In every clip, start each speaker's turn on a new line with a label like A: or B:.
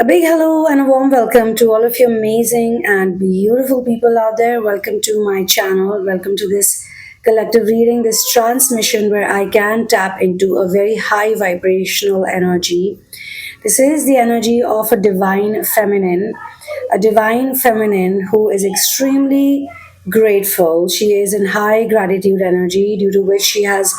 A: A big hello and a warm welcome to all of you amazing and beautiful people out there. Welcome to my channel. Welcome to this collective reading, this transmission where I can tap into a very high vibrational energy. This is the energy of a divine feminine who is extremely grateful. She is in high gratitude energy, due to which she has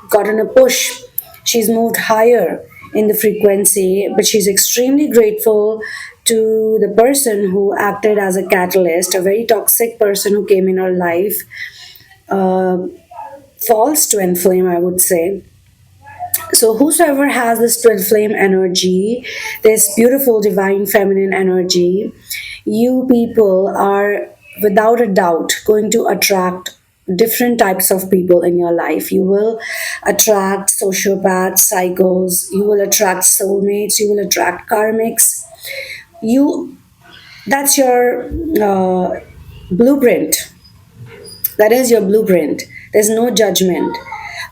A: gotten a push. She's moved higher in the frequency, but she's extremely grateful to the person who acted as a catalyst, a very toxic person who came in her life. Uh, False twin flame, I would say. So, whosoever has this twin flame energy, this beautiful divine feminine energy, you people are without a doubt going to attract different types of people in your life. You will attract sociopaths, psychos, you will attract soulmates, you will attract karmics. You That's your blueprint. That is your blueprint. There's no judgment.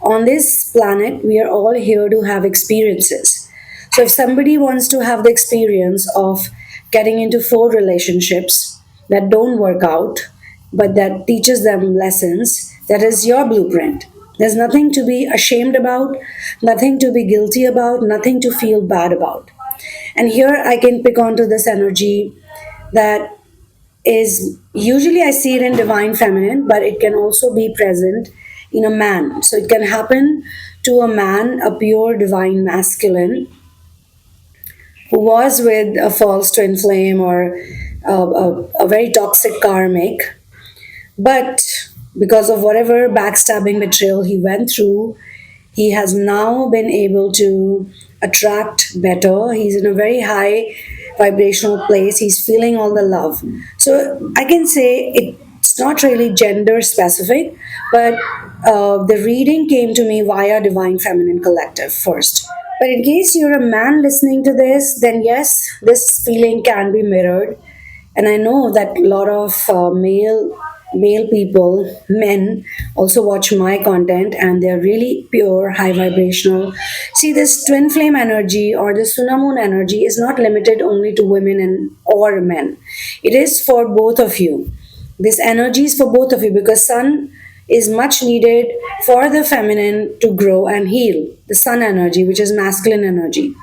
A: On this planet, we are all here to have experiences. So, if somebody wants to have the experience of getting into four relationships that don't work out, but that teaches them lessons, that is your blueprint. There's nothing to be ashamed about, nothing to be guilty about, nothing to feel bad about. And here I can pick onto this energy that is usually I see it in divine feminine, but it can also be present in a man. So it can happen to a man, a pure divine masculine, who was with a false twin flame or a very toxic karmic, but because of whatever backstabbing betrayal he went through, he has now been able to attract better. He's in a very high vibrational place. He's feeling all the love. So I can say it's not really gender specific, but the reading came to me via Divine Feminine Collective first. But in case you're a man listening to this, then yes, this feeling can be mirrored. And I know that a lot of male people, men, also watch my content, and they're really pure, high vibrational. See, this twin flame energy or the Sunamoon energy is not limited only to women and or men. It is for both of you. This energy is for both of you because sun is much needed for the feminine to grow and heal. The sun energy, which is masculine energy.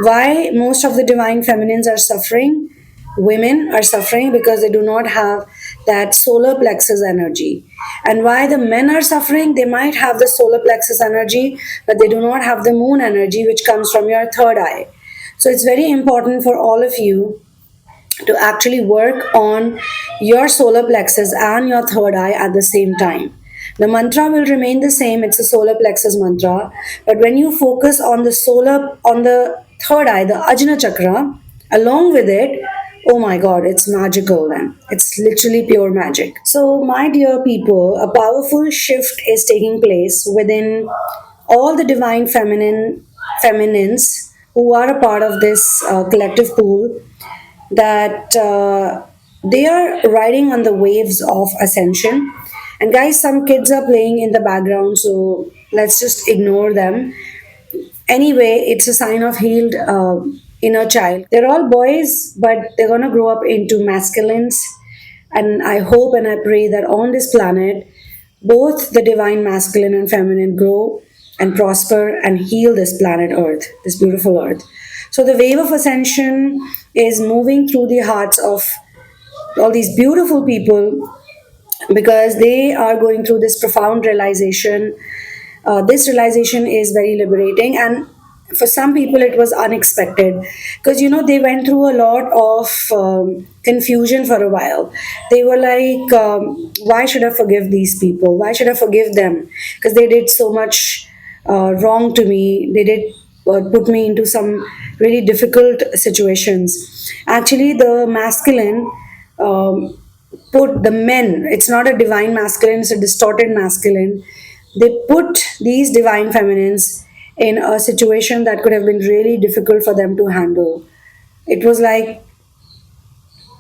A: Why most of the divine feminines are suffering? Women are suffering because they do not have that solar plexus energy. And why the men are suffering? They might have the solar plexus energy, but they do not have the moon energy, which comes from your third eye. So it's very important for all of you to actually work on your solar plexus and your third eye at the same time. The mantra will remain the same, it's a solar plexus mantra, but when you focus on the third eye, the Ajna chakra, along with it, oh my god, it's magical then. It's literally pure magic. So, my dear people, a powerful shift is taking place within all the divine feminines who are a part of this collective pool, that they are riding on the waves of ascension. And guys, some kids are playing in the background, so let's just ignore them. Anyway, it's a sign of healed inner child. They're all boys, but they're gonna grow up into masculines. And I hope and I pray that on this planet, both the divine masculine and feminine grow and prosper and heal this planet Earth, this beautiful Earth. So the wave of ascension is moving through the hearts of all these beautiful people because they are going through this profound realization. This realization is very liberating, and for some people it was unexpected because they went through a lot of confusion for a while. They were like, why should I forgive these people? Why should I forgive them? Because they did so much wrong to me. They did put me into some really difficult situations. Actually, the masculine put the men, it's not a divine masculine, it's a distorted masculine. They put these divine feminines in a situation that could have been really difficult for them to handle. It was like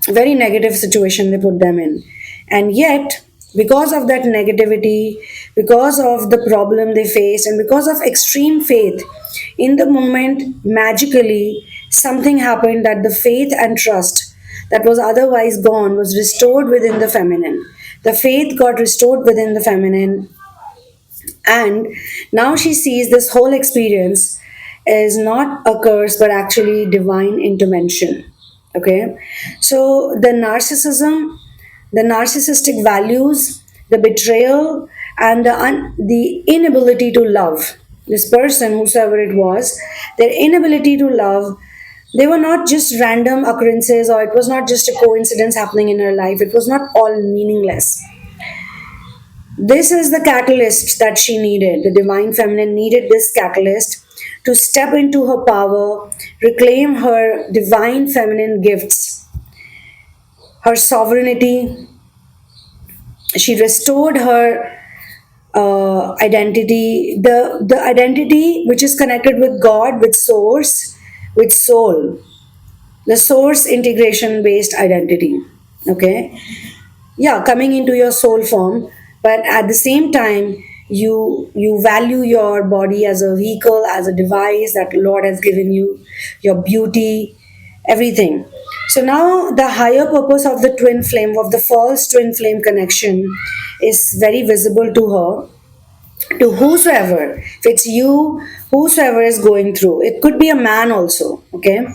A: a very negative situation they put them in. And yet, because of that negativity, because of the problem they faced, and because of extreme faith, in the moment, magically, something happened that the faith and trust that was otherwise gone was restored within the feminine. The faith got restored within the feminine, and now she sees this whole experience is not a curse but actually divine intervention. Okay, so the narcissistic values, the betrayal, and the inability to love this person, whosoever it was, their inability to love, they were not just random occurrences, or it was not just a coincidence happening in her life. It was not all meaningless. This is the catalyst that she needed. The divine feminine needed this catalyst to step into her power, reclaim her divine feminine gifts, her sovereignty. She restored her identity, the identity which is connected with God, with source, with soul, the source integration based identity. Okay, yeah, coming into your soul form, but at the same time you value your body as a vehicle, as a device that Lord has given you, your beauty, everything. So now the higher purpose of the twin flame, of the false twin flame connection, is very visible to her, to whosoever. If it's you, whosoever is going through, it could be a man also. Okay,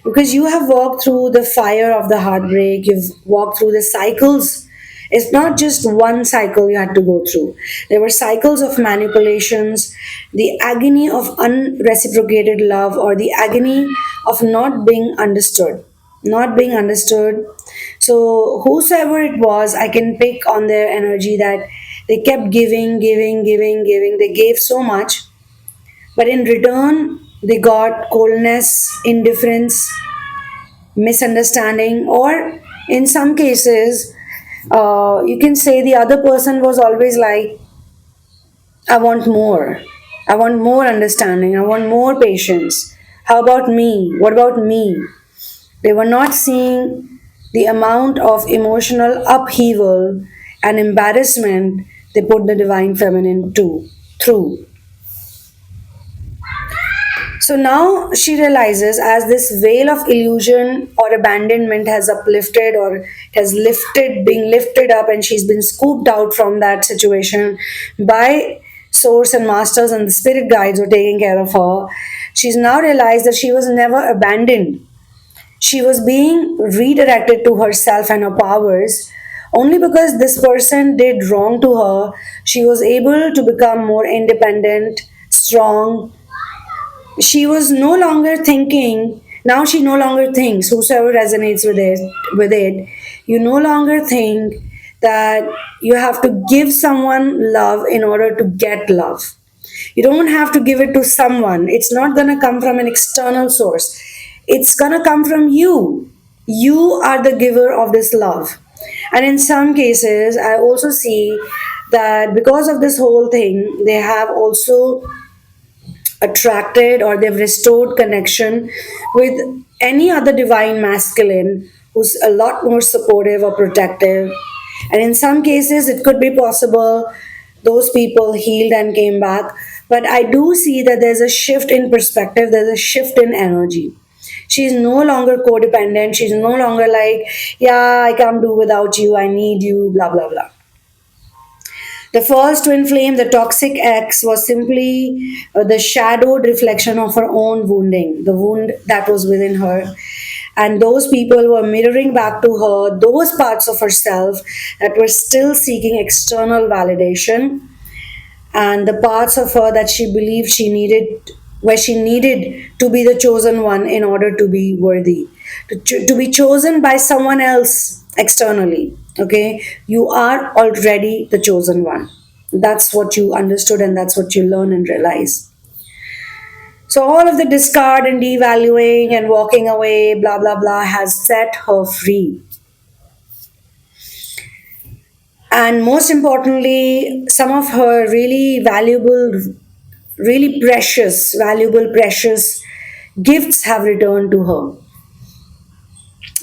A: because you have walked through the fire of the heartbreak, you've walked through the cycles. It's not just one cycle you had to go through. There were cycles of manipulations, the agony of unreciprocated love, or the agony of not being understood. Not being understood. So, whosoever it was, I can pick on their energy that they kept giving, giving, giving, giving. They gave so much, but in return, they got coldness, indifference, misunderstanding, or in some cases, you can say the other person was always like, I want more. I want more understanding. I want more patience. How about me? What about me? They were not seeing the amount of emotional upheaval and embarrassment they put the divine feminine to through. So now she realizes, as this veil of illusion or abandonment has uplifted, or has lifted, being lifted up, and she's been scooped out from that situation by source and masters, and the spirit guides were taking care of her. She's now realized that she was never abandoned. She was being redirected to herself and her powers. Only because this person did wrong to her, she was able to become more independent, strong. She was no longer thinking, now she no longer thinks, whosoever resonates with it, you no longer think that you have to give someone love in order to get love. You don't have to give it to someone. It's not going to come from an external source. It's going to come from you. You are the giver of this love. And in some cases, I also see that because of this whole thing, they have also attracted, or they've restored connection with any other divine masculine who's a lot more supportive or protective. And in some cases, it could be possible those people healed and came back. But I do see that there's a shift in perspective, there's a shift in energy. She's no longer codependent. She's no longer like, yeah, I can't do without you, I need you, blah, blah, blah. The first twin flame, the toxic ex, was simply the shadowed reflection of her own wounding, the wound that was within her. And those people were mirroring back to her those parts of herself that were still seeking external validation, and the parts of her that she believed she needed, where she needed to be the chosen one in order to be worthy, to be chosen by someone else externally. Okay, you are already the chosen one. That's what you understood, and that's what you learn and realize. So all of the discard and devaluing and walking away, blah blah blah, has set her free. And most importantly, some of her really valuable, really precious, valuable, precious gifts have returned to her.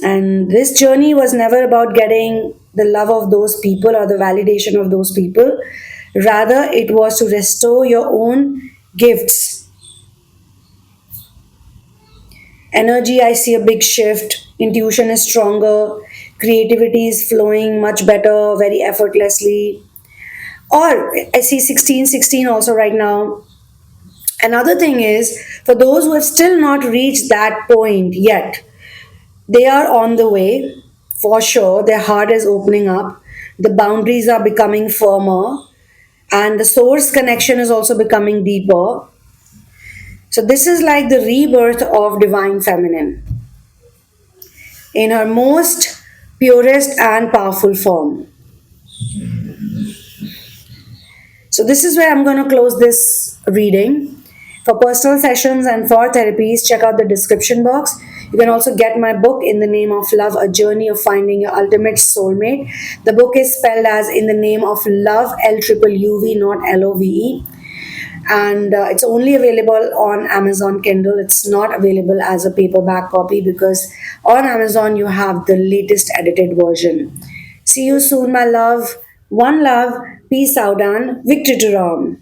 A: And this journey was never about getting the love of those people or the validation of those people. Rather, it was to restore your own gifts. Energy, I see a big shift. Intuition is stronger. Creativity is flowing much better, very effortlessly. Or I see 1616 also right now. Another thing is, for those who have still not reached that point yet, they are on the way for sure. Their heart is opening up, the boundaries are becoming firmer, and the source connection is also becoming deeper. So, this is like the rebirth of Divine Feminine in her most purest and powerful form. So, this is where I'm going to close this reading. For personal sessions and for therapies, check out the description box. You can also get my book, In the Name of Love, A Journey of Finding Your Ultimate Soulmate. The book is spelled as In the Name of Love, LUUV, not LOVE. And it's only available on Amazon Kindle. It's not available as a paperback copy because on Amazon you have the latest edited version. See you soon, my love. One love, peace out, and victory to Ram.